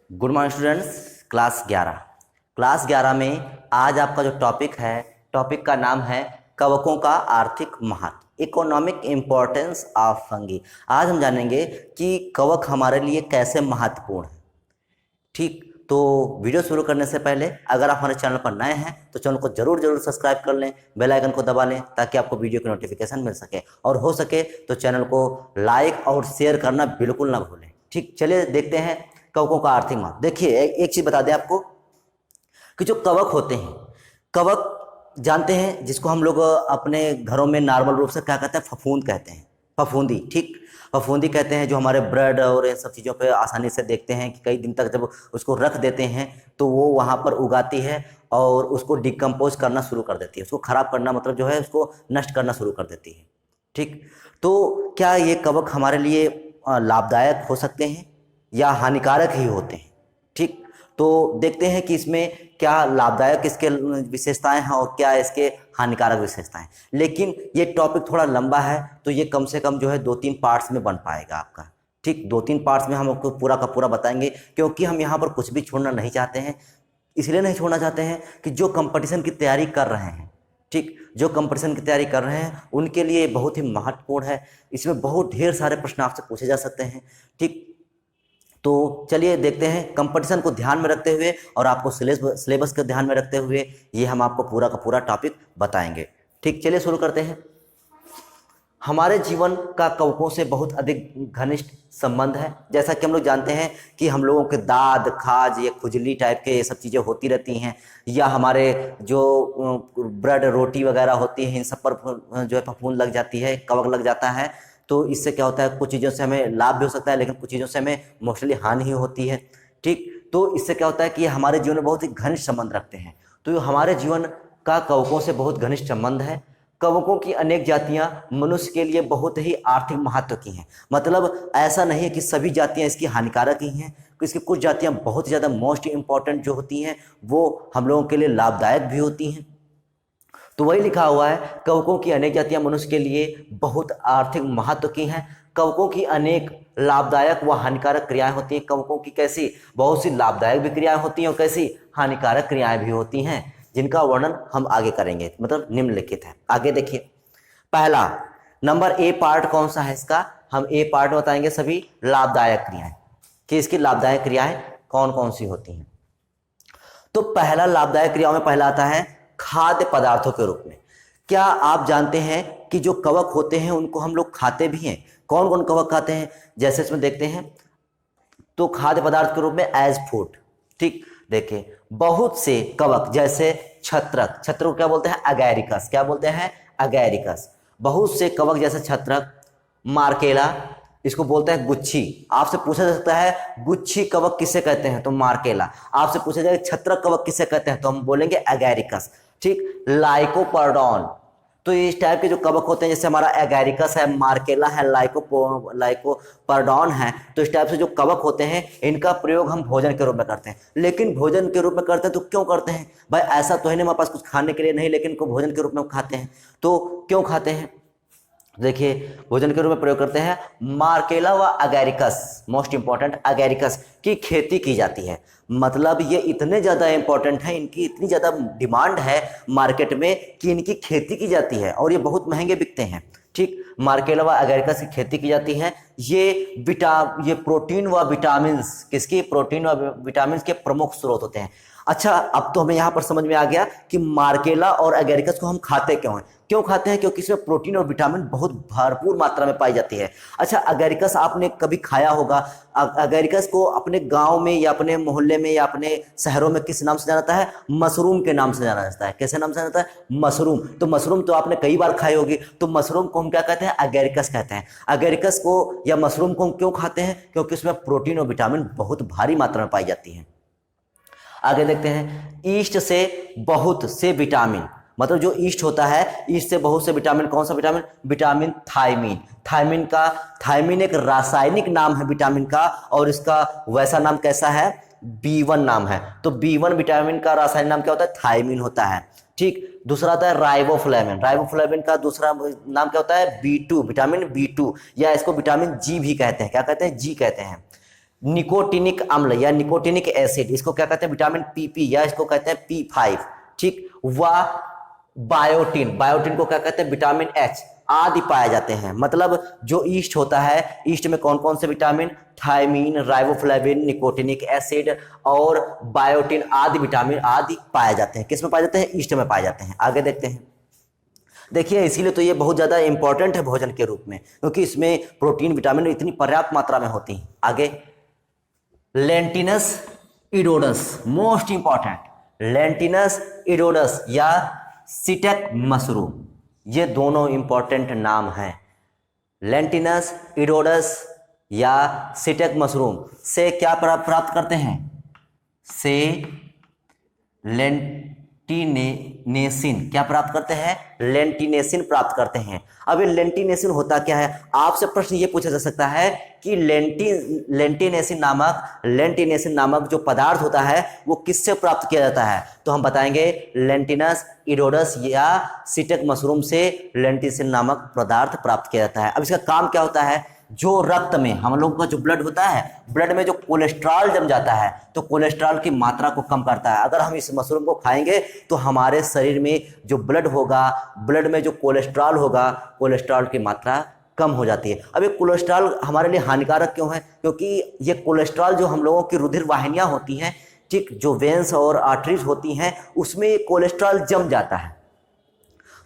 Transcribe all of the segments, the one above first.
Good morning students. Class 11 में आज आपका जो टॉपिक है, टॉपिक का नाम है कवकों का आर्थिक महत्व, इकोनॉमिक इम्पोर्टेंस ऑफ फंगी। आज हम जानेंगे कि कवक हमारे लिए कैसे महत्वपूर्ण है। ठीक, तो वीडियो शुरू करने से पहले अगर आप हमारे चैनल पर नए हैं तो चैनल को जरूर जरूर सब्सक्राइब कर लें, बेल आइकन को दबा लें ताकि आपको वीडियो की नोटिफिकेशन मिल सके, और हो सके तो चैनल को लाइक और शेयर करना बिल्कुल ना भूलें। ठीक, चलिए देखते हैं कवकों का आर्थिक महत्व। देखिए, एक चीज बता दें आपको कि जो कवक होते हैं, कवक जानते हैं जिसको हम लोग अपने घरों में नॉर्मल रूप से क्या कहते हैं, फफूंद कहते हैं, फफूंदी। ठीक, फफूंदी कहते हैं, जो हमारे ब्रेड और इन सब चीज़ों पे आसानी से देखते हैं कि कई दिन तक जब उसको रख देते हैं तो वो वहाँ पर उगाती है और उसको डिकम्पोज करना शुरू कर देती है। उसको खराब करना मतलब जो है उसको नष्ट करना शुरू कर देती है। ठीक, तो क्या ये कवक हमारे लिए लाभदायक हो सकते हैं या हानिकारक ही होते हैं? ठीक, तो देखते हैं कि इसमें क्या लाभदायक इसके विशेषताएं हैं और क्या इसके हानिकारक विशेषताएं। लेकिन ये टॉपिक थोड़ा लंबा है तो ये कम से कम जो है 2-3 पार्ट्स में बन पाएगा आपका। ठीक, 2-3 पार्ट्स में हम आपको पूरा का पूरा बताएंगे, क्योंकि हम यहाँ पर कुछ भी छोड़ना नहीं चाहते हैं। इसलिए नहीं छोड़ना चाहते हैं कि जो कंपटीशन की तैयारी कर रहे हैं, ठीक, जो कंपटीशन की तैयारी कर रहे हैं उनके लिए बहुत ही महत्वपूर्ण है। इसमें बहुत ढेर सारे प्रश्न आपसे पूछे जा सकते हैं। ठीक, तो चलिए देखते हैं, कंपटीशन को ध्यान में रखते हुए और आपको सिलेबस को ध्यान में रखते हुए ये हम आपको पूरा का पूरा टॉपिक बताएंगे। ठीक, चलिए शुरू करते हैं। हमारे जीवन का कवकों से बहुत अधिक घनिष्ठ संबंध है। जैसा कि हम लोग जानते हैं कि हम लोगों के दाद, खाज, ये खुजली टाइप के ये सब चीज़ें होती रहती हैं, या हमारे जो ब्रेड रोटी वगैरह होती है इन सब पर जो है फफूंद लग जाती है, कवक लग जाता है। तो इससे क्या होता है, कुछ चीज़ों से हमें लाभ भी हो सकता है लेकिन कुछ चीज़ों से हमें मोस्टली हानि ही होती है। ठीक, तो इससे क्या होता है कि हमारे जीवन में बहुत ही घनिष्ठ संबंध रखते हैं। तो हमारे जीवन का कवकों से बहुत घनिष्ठ संबंध है। कवकों की अनेक जातियां मनुष्य के लिए बहुत ही आर्थिक महत्व की हैं। मतलब ऐसा नहीं है कि सभी जातियां इसकी हानिकारक ही हैं, इसकी कुछ जातियां बहुत ज़्यादा मोस्ट इंपॉर्टेंट जो होती हैं वो हम लोगों के लिए लाभदायक भी होती हैं। तो वही लिखा हुआ है, कवकों की अनेक जातियां मनुष्य के लिए बहुत आर्थिक महत्व की हैं। कवकों की अनेक लाभदायक व हानिकारक क्रियाएं होती हैं। कवकों की कैसी बहुत सी लाभदायक भी क्रियाएं होती हैं और कैसी हानिकारक क्रियाएं भी होती हैं, जिनका वर्णन हम आगे करेंगे, मतलब निम्नलिखित है। आगे देखिए, पहला नंबर ए पार्ट कौन सा है इसका, हम ए पार्ट बताएंगे सभी लाभदायक क्रियाएं, कि इसकी लाभदायक क्रियाएं कौन कौन सी होती हैं। तो पहला लाभदायक क्रियाओं में पहला आता है खाद्य पदार्थों के रूप में। क्या आप जानते हैं कि जो कवक होते हैं उनको हम लोग खाते भी हैं? कौन कौन कवक खाते हैं, जैसे इसमें देखते हैं। तो खाद्य पदार्थ के रूप में एज फूड। ठीक, देखिए बहुत से कवक जैसे छत्रक, छत्र को क्या बोलते हैं, अगैरिकस, क्या बोलते हैं, अगैरिकस। बहुत से कवक जैसे छत्रक, मार्केला, इसको बोलते हैं गुच्छी। आपसे पूछा जा सकता है गुच्छी कवक किसे कहते हैं, तो मार्केला। आपसे पूछा जाए छत्रक कवक किसे कहते हैं, तो हम बोलेंगे एगैरिकस। ठीक, लाइकोपर्डॉन, तो इस टाइप के जो कवक होते हैं, जैसे हमारा एगैरिकस है, मार्केला है, लाइकोपर्डॉन है, तो इस टाइप से जो कवक होते हैं इनका प्रयोग हम भोजन के रूप में करते हैं। लेकिन भोजन के रूप में करते हैं तो क्यों करते हैं भाई, ऐसा तो है नहीं हमारे पास कुछ खाने के लिए नहीं, लेकिन इनको भोजन के रूप में खाते हैं। तो क्यों खाते हैं, देखिए भोजन के रूप में प्रयोग करते हैं। मार्केला व अगैरिकस, मोस्ट इंपॉर्टेंट, अगैरिकस की खेती की जाती है। मतलब ये इतने ज़्यादा इंपॉर्टेंट है, इनकी इतनी ज़्यादा डिमांड है मार्केट में कि इनकी खेती की जाती है और ये बहुत महंगे बिकते हैं। ठीक, मार्केला व अगैरिकस की खेती की जाती है। ये प्रोटीन व विटामिन्स, किसकी, प्रोटीन व विटामिन्स के प्रमुख स्रोत होते हैं। अच्छा, अब तो हमें यहाँ पर समझ में आ गया कि मार्केला और एगैरिकस को हम खाते क्यों हैं। क्यों खाते हैं, क्योंकि इसमें प्रोटीन और विटामिन बहुत भरपूर मात्रा में पाई जाती है। अच्छा, एगैरिकस आपने कभी खाया होगा। एगैरिकस को अपने गांव में या अपने मोहल्ले में या अपने शहरों में किस नाम से जाना जाता है, मशरूम के नाम से जाना जाता है। कैसे नाम से जाना जाता है, मशरूम। तो मशरूम तो आपने कई बार खाई होगी, तो मशरूम को हम क्या कहते हैं, एगैरिकस कहते हैं। एगैरिकस को या मशरूम को हम क्यों खाते हैं, क्योंकि उसमें प्रोटीन और विटामिन बहुत भारी मात्रा में पाई जाती है। आगे देखते हैं, ईस्ट से बहुत से विटामिन, मतलब जो ईस्ट होता है, ईस्ट से बहुत से विटामिन, कौन सा विटामिन, विटामिन थायमीन। थायमीन एक रासायनिक नाम है विटामिन का, और इसका वैसा नाम कैसा है, B1 नाम है। तो B1 विटामिन का रासायनिक नाम क्या होता है, थायमीन होता है। ठीक, दूसरा आता है राइबोफ्लेविन। राइबोफ्लेविन का दूसरा नाम क्या होता है, B2, विटामिन B2, या इसको विटामिन जी भी कहते हैं। क्या कहते हैं, जी कहते हैं। निकोटिनिक अम्ल या निकोटिनिक एसिड, इसको क्या कहते हैं विटामिन PP या इसको कहते हैं P5, ठीक। व बायोटिन, बायोटिन को क्या कहते हैं विटामिन H आदि पाए जाते हैं। मतलब जो ईस्ट होता है, ईस्ट में कौन कौन से vitamin, thiamine, riboflavin, nicotinic acid और बायोटिन आदि विटामिन आदि पाए जाते हैं। किस में पाए जाते हैं, ईस्ट में पाए जाते हैं। आगे देखते हैं। देखिए इसीलिए तो ये बहुत ज़्यादा इंपॉर्टेंट है भोजन के रूप में, क्योंकि इसमें प्रोटीन विटामिन इतनी पर्याप्त मात्रा में होती हैं। आगे लेंटिनस इडोडस, मोस्ट इंपॉर्टेंट, लेंटिनस इडोडस या सिटेक मशरूम, ये दोनों इंपॉर्टेंट नाम हैं। लेंटिनस इडोडस या सिटेक मशरूम से क्या प्राप्त करते हैं, से लेंटिनेसिन, क्या प्राप्त करते हैं, लेंटिनेसिन प्राप्त करते हैं। अब ये लेंटिनेसिन होता क्या है, आपसे प्रश्न ये पूछा जा सकता है कि लेंटिनेसिन नामक जो पदार्थ होता है वो किससे प्राप्त किया जाता है, तो हम बताएंगे लेंटिनस इडोडस या सिटेक मशरूम से लेंटिनेसिन नामक पदार्थ प्राप्त किया जाता है। अब इसका काम क्या होता है, जो रक्त में हम लोगों का जो ब्लड होता है, ब्लड में जो कोलेस्ट्रॉल जम जाता है तो कोलेस्ट्रॉल की मात्रा को कम करता है। अगर हम इस मशरूम को खाएंगे तो हमारे शरीर में जो ब्लड होगा, ब्लड में जो कोलेस्ट्रॉल होगा, कोलेस्ट्रॉल की मात्रा कम हो जाती है। अब ये कोलेस्ट्रॉल हमारे लिए हानिकारक क्यों है, क्योंकि ये कोलेस्ट्रॉल जो हम लोगों की रुधिर वाहिनियाँ होती हैं, ठीक, जो वेंस और आर्टरीज होती हैं, उसमें ये कोलेस्ट्रॉल जम जाता है।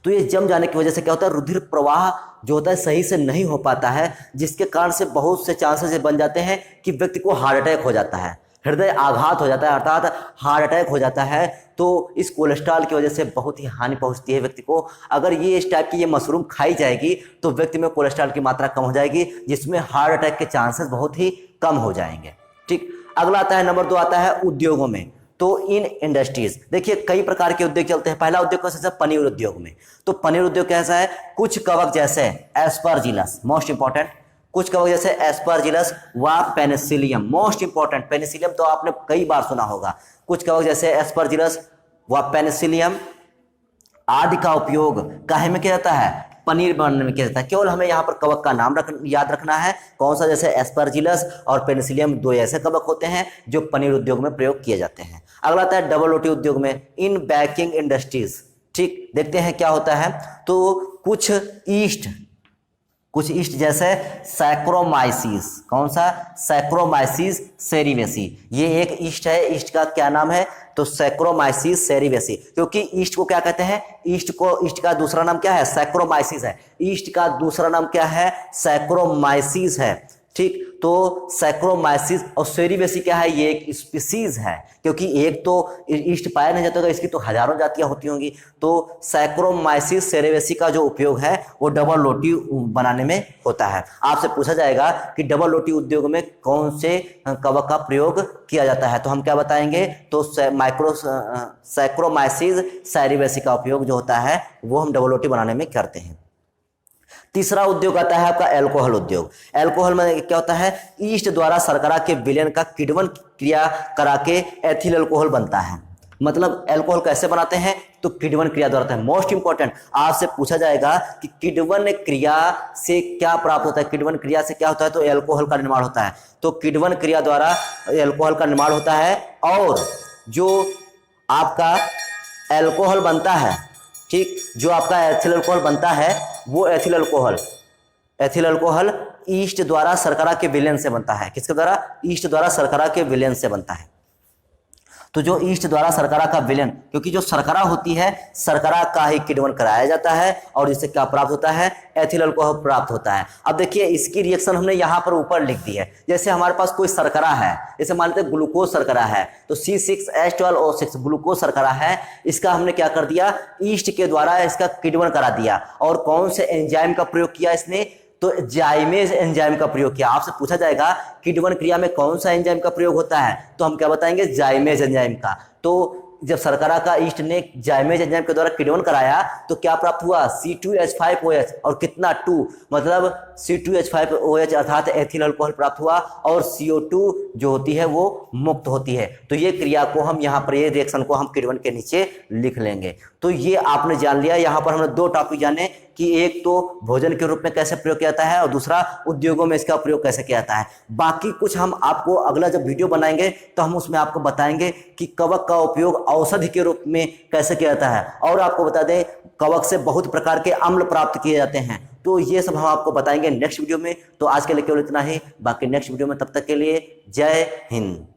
तो ये जम जाने की वजह से क्या होता है, रुधिर प्रवाह जो होता है सही से नहीं हो पाता है, जिसके कारण से बहुत से चांसेस बन जाते हैं कि व्यक्ति को हार्ट अटैक हो जाता है, हृदय आघात हो जाता है, अर्थात हार्ट अटैक हो जाता है। तो इस कोलेस्ट्रॉल की वजह से बहुत ही हानि पहुंचती है व्यक्ति को। अगर ये इस टाइप की ये मशरूम खाई जाएगी तो व्यक्ति में कोलेस्ट्रॉल की मात्रा कम हो जाएगी, जिसमें हार्ट अटैक के चांसेस बहुत ही कम हो जाएंगे, ठीक। अगला आता है, नंबर 2 आता है उद्योगों में। तो इन इंडस्ट्रीज, देखिए कई प्रकार के उद्योग चलते हैं। पहला उद्योग कैसा है, पनीर उद्योग में। तो पनीर उद्योग कैसा है, कुछ कवक जैसे एस्परजिलस, मोस्ट इंपॉर्टेंट, कुछ कवक जैसे एस्परजिलस व पेनिसिलियम, मोस्ट इंपॉर्टेंट, पेनिसिलियम तो आपने कई बार सुना होगा। कुछ कवक जैसे एस्परजिलस व पेनिसिलियम आदि का उपयोग काहे में किया जाता है, पनीर बनाने में किया जाता है। केवल हमें यहाँ पर कवक का नाम याद रखना है, कौन सा, जैसे एस्परजिलस और पेनिसिलियम, दो ऐसे कवक होते हैं जो पनीर उद्योग में प्रयोग किए जाते हैं। अगला आता है डबल रोटी उद्योग में, इन बेकिंग इंडस्ट्रीज, ठीक। देखते हैं क्या होता है। तो कुछ ईस्ट जैसे सैक्रोमाइसिस, कौन सा, सैक्रोमाइसिस सेरिवेसी, ये एक ईस्ट है। ईस्ट का क्या नाम है, तो सैक्रोमाइसिस सेरिवेसी, क्योंकि ईस्ट को क्या कहते हैं, ईस्ट का दूसरा नाम क्या है, सैक्रोमाइसिस है। ईस्ट का दूसरा नाम क्या है, सैक्रोमाइसिस है, ठीक। तो सैक्रोमाइसिस और सेरिवेसी क्या है, ये एक स्पीसीज है, क्योंकि एक तो ईस्ट पाया नहीं जाता होगा, इसकी तो हजारों जातियां होती होंगी। तो सैक्रोमाइसिस सेरिवेसी का जो उपयोग है वो डबल रोटी बनाने में होता है। आपसे पूछा जाएगा कि डबल रोटी उद्योग में कौन से कवक का प्रयोग किया जाता है, तो हम क्या बताएंगे, तो सैक्रोमाइसिस सेरिवेसी का उपयोग जो होता है वो हम डबल रोटी बनाने में करते हैं। तीसरा उद्योग आता है आपका एल्कोहल उद्योग। एल्कोहल में क्या होता है, ईस्ट द्वारा शर्करा के विलयन का किण्वन क्रिया करा के एथिल अल्कोहल बनता है। मतलब एल्कोहल कैसे बनाते हैं, तो किण्वन क्रिया द्वारा। मोस्ट इंपॉर्टेंट, आपसे पूछा जाएगा कि किण्वन क्रिया से क्या प्राप्त होता है, किण्वन क्रिया से क्या होता है, तो एल्कोहल का निर्माण होता है। तो किण्वन क्रिया द्वारा एल्कोहल का निर्माण होता है, और जो आपका एल्कोहल बनता है, ठीक, जो आपका एथिल अल्कोहल बनता है वो एथिल अल्कोहल ईस्ट द्वारा शर्करा के विलयन से बनता है। किसके द्वारा, ईस्ट द्वारा शर्करा के विलयन से बनता है। तो जो ईस्ट द्वारा शर्करा का विलयन, क्योंकि जो शर्करा होती है, शर्करा का ही किण्वन कराया जाता है और इससे क्या प्राप्त होता है, एथिल अल्कोहल प्राप्त होता है। अब देखिए इसकी रिएक्शन हमने यहाँ पर ऊपर लिख दी है। जैसे हमारे पास कोई शर्करा है, जैसे मान लेते हैं ग्लूकोज शर्करा है, तो C6H12O6 ग्लूकोज शर्करा है, इसका हमने क्या कर दिया, ईस्ट के द्वारा इसका किण्वन करा दिया। और कौन से एंजाइम का प्रयोग किया इसने, तो जाइमेज एंजाइम का प्रयोग किया। आपसे पूछा जाएगा किण्वन क्रिया में कौन सा एंजाइम का प्रयोग होता है, तो हम क्या बताएंगे, जाइमेज एंजाइम का। तो जब शर्करा का ईस्ट ने जाइमेज एंजाइम के द्वारा किण्वन कराया तो क्या प्राप्त हुआ, C2H5OH, और कितना 2, मतलब C2H5OH अर्थात एथिल अल्कोहल प्राप्त हुआ, और CO2 जो होती है वो मुक्त होती है। तो ये क्रिया को हम यहाँ पर, ये रिएक्शन को हम किण्वन के नीचे लिख लेंगे। तो ये आपने जान लिया। यहाँ पर हमने 2 टॉपिक जाने कि एक तो भोजन के रूप में कैसे प्रयोग किया जाता है और दूसरा उद्योगों में इसका प्रयोग कैसे किया जाता है। बाकी कुछ हम आपको अगला जब वीडियो बनाएंगे तो हम उसमें आपको बताएंगे कि कवक का उपयोग औषधि के रूप में कैसे किया जाता है, और आपको बता दें कवक से बहुत प्रकार के अम्ल प्राप्त किए जाते हैं। तो ये सब हम आपको बताएंगे नेक्स्ट वीडियो में। तो आज के लिए केवल इतना ही, बाकी नेक्स्ट वीडियो में, तब तक के लिए जय हिंद।